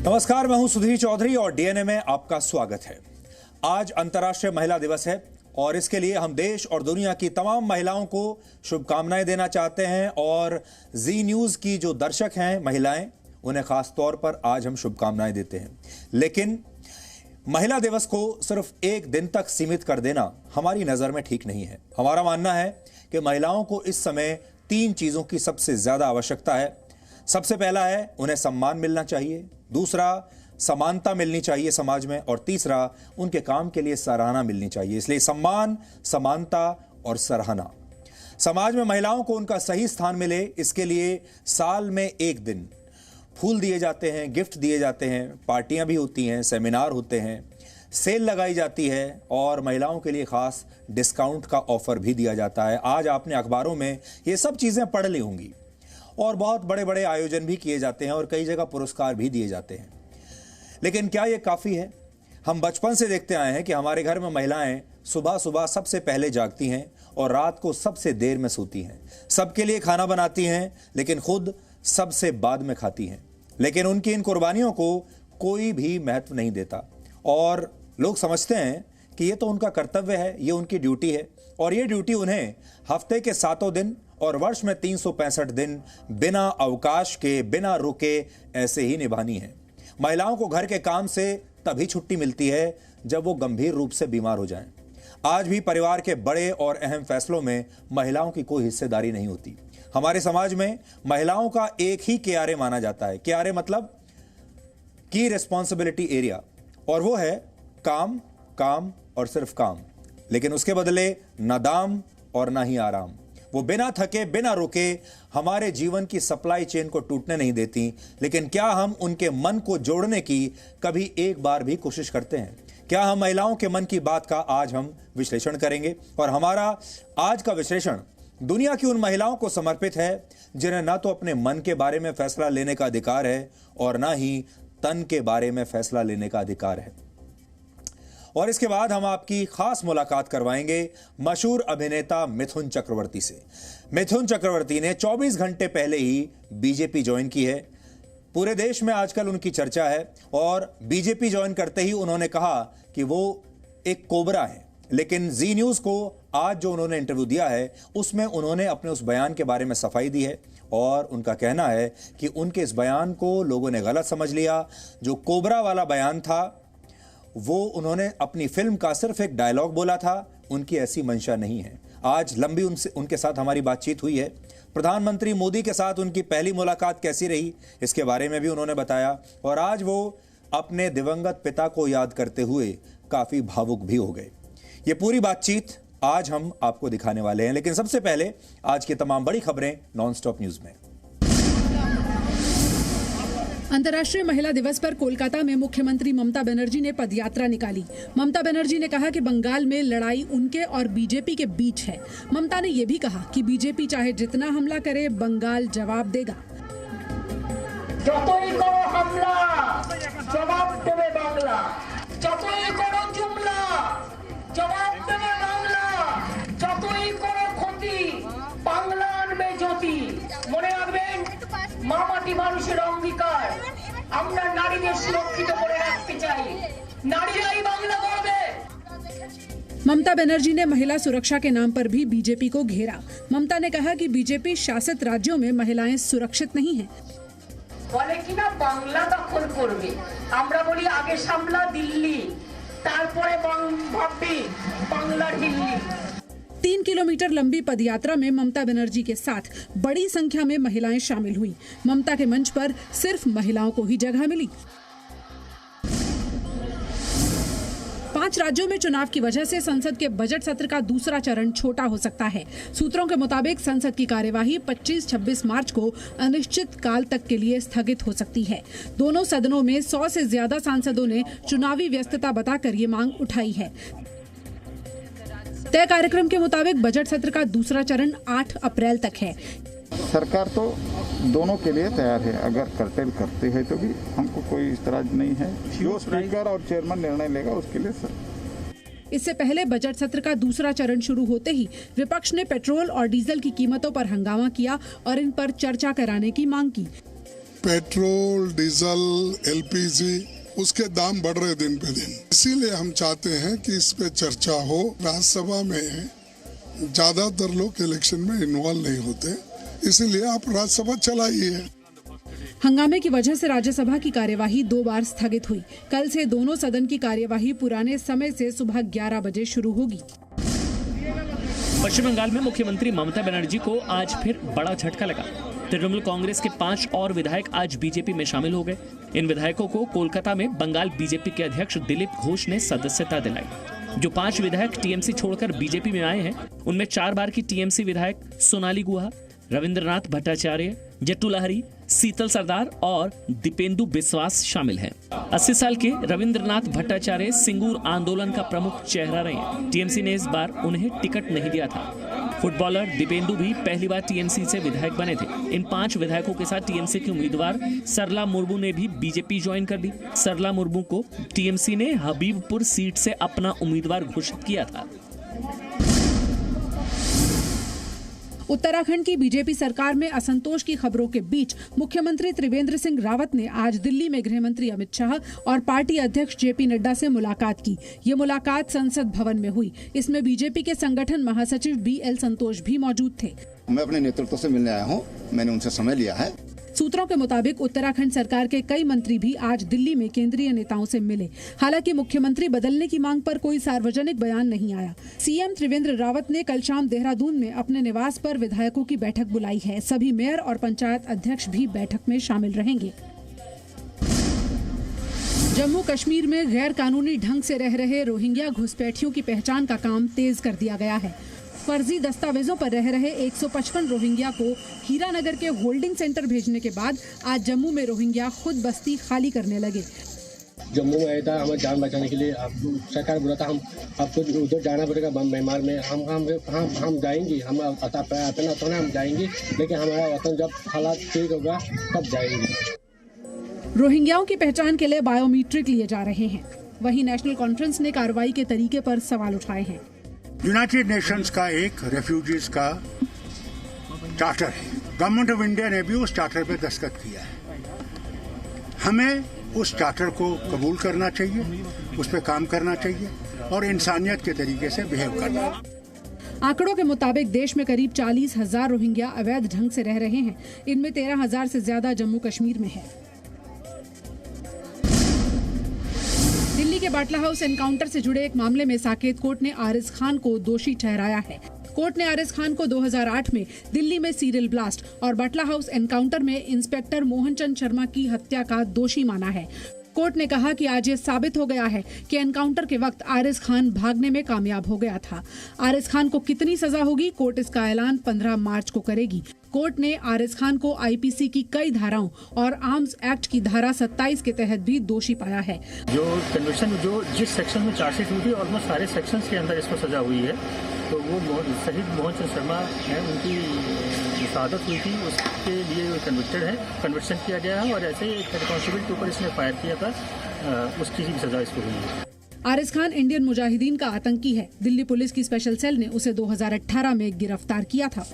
नमस्कार, मैं हूं सुधीर चौधरी और डीएनए में आपका स्वागत है। आज अंतर्राष्ट्रीय महिला दिवस है और इसके लिए हम देश और दुनिया की तमाम महिलाओं को शुभकामनाएं देना चाहते हैं और जी न्यूज की जो दर्शक हैं महिलाएं, उन्हें खास तौर पर आज हम शुभकामनाएं देते हैं। लेकिन महिला दिवस को सिर्फ एक दिन तक सीमित कर देना हमारी नजर में ठीक नहीं है। हमारा मानना है कि महिलाओं को इस समय 3 चीजों की सबसे ज्यादा आवश्यकता है। सबसे पहला है उन्हें सम्मान मिलना चाहिए, दूसरा समानता मिलनी चाहिए समाज में, और तीसरा उनके काम के लिए सराहना मिलनी चाहिए। इसलिए सम्मान, समानता और सराहना। समाज में महिलाओं को उनका सही स्थान मिले, इसके लिए साल में एक दिन फूल दिए जाते हैं, गिफ्ट दिए जाते हैं, पार्टियां भी होती हैं, सेमिनार होते हैं, सेल लगाई जाती है और महिलाओं के लिए खास डिस्काउंट का ऑफर भी दिया जाता है। आज आपने अखबारों में ये सब चीजें पढ़ ली होंगी और बहुत बड़े बड़े आयोजन भी किए जाते हैं और कई जगह पुरस्कार भी दिए जाते हैं। लेकिन क्या ये काफी है? हम बचपन से देखते आए हैं कि हमारे घर में महिलाएं सुबह सुबह सबसे पहले जागती हैं और रात को सबसे देर में सोती हैं। सबके लिए खाना बनाती हैं लेकिन खुद सबसे बाद में खाती हैं। लेकिन उनकी इन कुर्बानियों को कोई भी महत्व नहीं देता और लोग समझते हैं कि ये तो उनका कर्तव्य है, ये उनकी ड्यूटी है और ये ड्यूटी उन्हें हफ्ते के 7 दिन और वर्ष में 365 दिन बिना अवकाश के, बिना रुके ऐसे ही निभानी है। महिलाओं को घर के काम से तभी छुट्टी मिलती है जब वो गंभीर रूप से बीमार हो जाएं। आज भी परिवार के बड़े और अहम फैसलों में महिलाओं की कोई हिस्सेदारी नहीं होती। हमारे समाज में महिलाओं का एक ही केआरए माना जाता है। केआरए मतलब की रिस्पॉन्सिबिलिटी एरिया, और वो है काम, काम और सिर्फ काम। लेकिन उसके बदले ना दाम और ना ही आराम। वो बिना थके, बिना रुके हमारे जीवन की सप्लाई चेन को टूटने नहीं देती। लेकिन क्या हम उनके मन को जोड़ने की कभी एक बार भी कोशिश करते हैं? क्या हम महिलाओं के मन की बात का आज हम विश्लेषण करेंगे और हमारा आज का विश्लेषण दुनिया की उन महिलाओं को समर्पित है जिन्हें ना तो अपने मन के बारे में फैसला लेने का अधिकार है और ना ही तन के बारे में फैसला लेने का अधिकार है। और इसके बाद हम आपकी खास मुलाकात करवाएंगे मशहूर अभिनेता मिथुन चक्रवर्ती से। मिथुन चक्रवर्ती ने 24 घंटे पहले ही बीजेपी ज्वाइन की है। पूरे देश में आजकल उनकी चर्चा है और बीजेपी ज्वाइन करते ही उन्होंने कहा कि वो एक कोबरा है। लेकिन जी न्यूज को आज जो उन्होंने इंटरव्यू दिया है उसमें उन्होंने अपने उस बयान के बारे में सफाई दी है और उनका कहना है कि उनके इस बयान को लोगों ने गलत समझ लिया। जो कोबरा वाला बयान था वो उन्होंने अपनी फिल्म का सिर्फ एक डायलॉग बोला था, उनकी ऐसी मंशा नहीं है। आज लंबी उनके साथ हमारी बातचीत हुई है। प्रधानमंत्री मोदी के साथ उनकी पहली मुलाकात कैसी रही इसके बारे में भी उन्होंने बताया और आज वो अपने दिवंगत पिता को याद करते हुए काफी भावुक भी हो गए। ये पूरी बातचीत आज हम आपको दिखाने वाले हैं, लेकिन सबसे पहले आज की तमाम बड़ी खबरें नॉनस्टॉप न्यूज में। अंतर्राष्ट्रीय महिला दिवस पर कोलकाता में मुख्यमंत्री ममता बनर्जी ने पदयात्रा निकाली। ममता बनर्जी ने कहा कि बंगाल में लड़ाई उनके और बीजेपी के बीच है। ममता ने यह भी कहा कि बीजेपी चाहे जितना हमला करे, बंगाल जवाब देगा। যতই করো হামলা জবাব দেবে বাংলা, যতই করো জুমলা জবাব দেবে বাংলা, যতই করো ক্ষতি বাংলা আনবে জ্যোতি। মনে রাখবেন, মা মাটি মানুষের অঙ্গীকার, আমরা নারীদের সুরক্ষিত করে রাখতে চাই। নারীরাই বাংলা গড়বে। ममता बनर्जी ने महिला सुरक्षा के नाम पर भी बीजेपी को घेरा। ममता ने कहा कि बीजेपी शासित राज्यों में महिलाएं सुरक्षित नहीं हैं। বলে কিনা বাংলা দখল করবে, আমরা বলি আগে সামলা দিল্লি, তারপরে ভাববি বাংলা দিল্লি। 3 किलोमीटर लंबी पदयात्रा में ममता बनर्जी के साथ बड़ी संख्या में महिलाएं शामिल हुई। ममता के मंच पर सिर्फ महिलाओं को ही जगह मिली। 5 राज्यों में चुनाव की वजह से संसद के बजट सत्र का दूसरा चरण छोटा हो सकता है। सूत्रों के मुताबिक संसद की कार्यवाही 25-26 मार्च को अनिश्चित काल तक के लिए स्थगित हो सकती है। दोनों सदनों में 100 से ज्यादा सांसदों ने चुनावी व्यस्तता बताकर ये मांग उठाई है। तय कार्यक्रम के मुताबिक बजट सत्र का दूसरा चरण 8 अप्रैल तक है। सरकार तो दोनों के लिए तैयार है, अगर कर्टेल करते हैं तो भी हमको कोई इतराज नहीं है। जो स्पीकर और चेयरमैन निर्णय लेगा उसके लिए सर। इससे पहले बजट सत्र का दूसरा चरण शुरू होते ही विपक्ष ने पेट्रोल और डीजल की कीमतों पर हंगामा किया और इन पर चर्चा कराने की मांग की। पेट्रोल, डीजल, एलपीजी उसके दाम बढ़ रहे दिन पे दिन। इसीलिए हम चाहते हैं कि इस पे चर्चा हो। राज्यसभा में ज्यादातर लोग इलेक्शन में इन्वॉल्व नहीं होते, इसीलिए आप राज्यसभा चलाइए। हंगामे की वजह से राज्यसभा की कार्यवाही 2 बार स्थगित हुई। कल से दोनों सदन की कार्यवाही पुराने समय से सुबह 11 बजे शुरू होगी। पश्चिम बंगाल में मुख्यमंत्री ममता बनर्जी को आज फिर बड़ा झटका लगा। तृणमूल कांग्रेस के 5 और विधायक आज बीजेपी में शामिल हो गए। इन विधायकों को कोलकाता में बंगाल बीजेपी के अध्यक्ष दिलीप घोष ने सदस्यता दिलाई। जो 5 विधायक टीएमसी छोड़कर बीजेपी में आए हैं, उनमें 4 बार की टीएमसी विधायक सोनाली गुहा, रविंद्रनाथ भट्टाचार्य, जट्टू लहरी, शीतल सरदार और दीपेंदु बिस्वास शामिल हैं। 80 साल के रविंद्रनाथ भट्टाचार्य सिंगूर आंदोलन का प्रमुख चेहरा रहे। टीएमसी ने इस बार उन्हें टिकट नहीं दिया था। फुटबॉलर दीपेंदु भी पहली बार टीएमसी से विधायक बने थे। इन 5 विधायकों के साथ टीएमसी की उम्मीदवार सरला मुर्मू ने भी बीजेपी ज्वाइन कर दी। सरला मुर्मू को टीएमसी ने हबीबपुर सीट से अपना उम्मीदवार घोषित किया था। उत्तराखंड की बीजेपी सरकार में असंतोष की खबरों के बीच मुख्यमंत्री त्रिवेंद्र सिंह रावत ने आज दिल्ली में गृह मंत्री अमित शाह और पार्टी अध्यक्ष जेपी नड्डा से मुलाकात की। ये मुलाकात संसद भवन में हुई। इसमें बीजेपी के संगठन महासचिव BL संतोष भी मौजूद थे। मैं अपने नेतृत्व से मिलने आया हूँ, मैंने उनसे समय लिया है। सूत्रों के मुताबिक उत्तराखंड सरकार के कई मंत्री भी आज दिल्ली में केंद्रीय नेताओं से मिले। हालांकि मुख्यमंत्री बदलने की मांग पर कोई सार्वजनिक बयान नहीं आया। सीएम त्रिवेंद्र रावत ने कल शाम देहरादून में अपने निवास पर विधायकों की बैठक बुलाई है। सभी मेयर और पंचायत अध्यक्ष भी बैठक में शामिल रहेंगे। जम्मू कश्मीर में गैर कानूनी ढंग से रह रहे रोहिंग्या घुसपैठियों की पहचान का काम तेज कर दिया गया है। फर्जी दस्तावेजों पर रह रहे 155 रोहिंग्या को हीरानगर के होल्डिंग सेंटर भेजने के बाद आज जम्मू में रोहिंग्या खुद बस्ती खाली करने लगे। जम्मू में आया था, हमें जान बचाने के लिए सरकार बोला था हम आपको उधर जाना पड़ेगा म्यांमार में। हम जाएंगे, हम अपना तो हम जाएंगे, लेकिन हमारा वतन जब हालात ठीक होगा तब जाएंगे। रोहिंग्याओं की पहचान के लिए बायोमीट्रिक लिए जा रहे हैं। वहीं नेशनल कॉन्फ्रेंस ने कार्रवाई के तरीके पर सवाल उठाए हैं। यूनाइटेड नेशंस का एक रेफ्यूजीज का चार्टर है। गवर्नमेंट ऑफ इंडिया ने भी उस चार्टर पे दस्तखत किया है। हमें उस चार्टर को कबूल करना चाहिए, उस पर काम करना चाहिए और इंसानियत के तरीके से बिहेव करना। आंकड़ों के मुताबिक देश में करीब 40,000 रोहिंग्या अवैध ढंग से रह रहे हैं। इनमें 13,000 से ज्यादा जम्मू कश्मीर में है। दिल्ली के बाटला हाउस एनकाउंटर से जुड़े एक मामले में साकेत कोर्ट ने आरिज खान को दोषी ठहराया है। कोर्ट ने आरिज खान को 2008 में दिल्ली में सीरियल ब्लास्ट और बाटला हाउस एनकाउंटर में इंस्पेक्टर मोहन चंद शर्मा की हत्या का दोषी माना है। कोर्ट ने कहा कि आज ये साबित हो गया है कि एनकाउंटर के वक्त आरिज खान भागने में कामयाब हो गया था। आरिज खान को कितनी सजा होगी, कोर्ट इसका ऐलान 15 मार्च को करेगी। कोर्ट ने आरिज खान को आईपीसी की कई धाराओं और आर्म्स एक्ट की धारा 27 के तहत भी दोषी पाया है। जो कन्विक्शन जो जिस सेक्शन में चार्जशीट हुई थी, ऑलमोस्ट सारे सेक्शंस के अंदर इसको सजा हुई है। तो वो शहीद मोहन चंद शर्मा है, उनकी शहादत हुई थी, उसके लिए कन्विक्टेड है, कन्विक्शन किया गया है और ऐसे ही हेड कांस्टेबल के ऊपर इसने फायर किया था, उसकी भी सजा इसको हुई है। आरिज खान इंडियन मुजाहिदीन का आतंकी है। दिल्ली पुलिस की स्पेशल सेल ने उसे 2018 में गिरफ्तार किया था।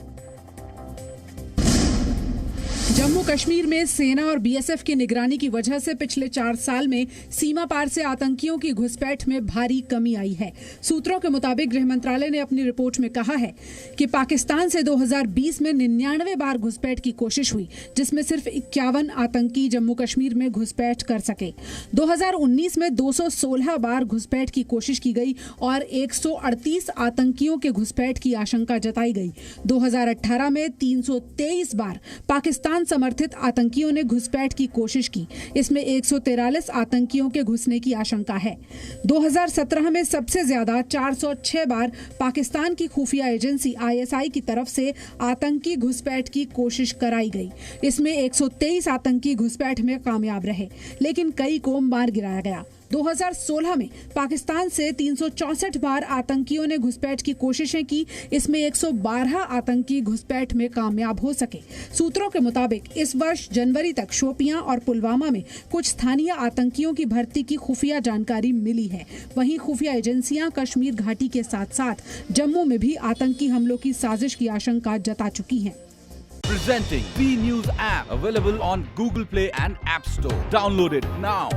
जम्मू कश्मीर में सेना और बीएसएफ की निगरानी की वजह से पिछले 4 साल में सीमा पार से आतंकियों की घुसपैठ में भारी कमी आई है। सूत्रों के मुताबिक गृह मंत्रालय ने अपनी रिपोर्ट में कहा है कि पाकिस्तान से 2020 में 99 बार घुसपैठ की कोशिश हुई, जिसमें सिर्फ 51 आतंकी जम्मू कश्मीर में घुसपैठ कर सके। 2019 में 216 बार घुसपैठ की कोशिश की गई और 138 आतंकियों के घुसपैठ की आशंका जताई गई। 2018 में 323 बार पाकिस्तान समर्थित आतंकियों ने घुसपैठ की कोशिश की। इसमें 143 आतंकियों के घुसने की आशंका है। 2017 में सबसे ज्यादा 406 बार पाकिस्तान की खुफिया एजेंसी ISI की तरफ से आतंकी घुसपैठ की कोशिश कराई गई। इसमें 123 आतंकी घुसपैठ में कामयाब रहे, लेकिन कई को मार गिराया गया। 2016 में पाकिस्तान से 364 बार आतंकियों ने घुसपैठ की कोशिशें की। इसमें 112 आतंकी घुसपैठ में कामयाब हो सके। सूत्रों के मुताबिक इस वर्ष जनवरी तक शोपियां और पुलवामा में कुछ स्थानीय आतंकियों की भर्ती की खुफिया जानकारी मिली है। वहीं खुफिया एजेंसियां कश्मीर घाटी के साथ साथ जम्मू में भी आतंकी हमलों की साजिश की आशंका जता चुकी हैं। Presenting B News app, available on Google Play and App Store. Download it now.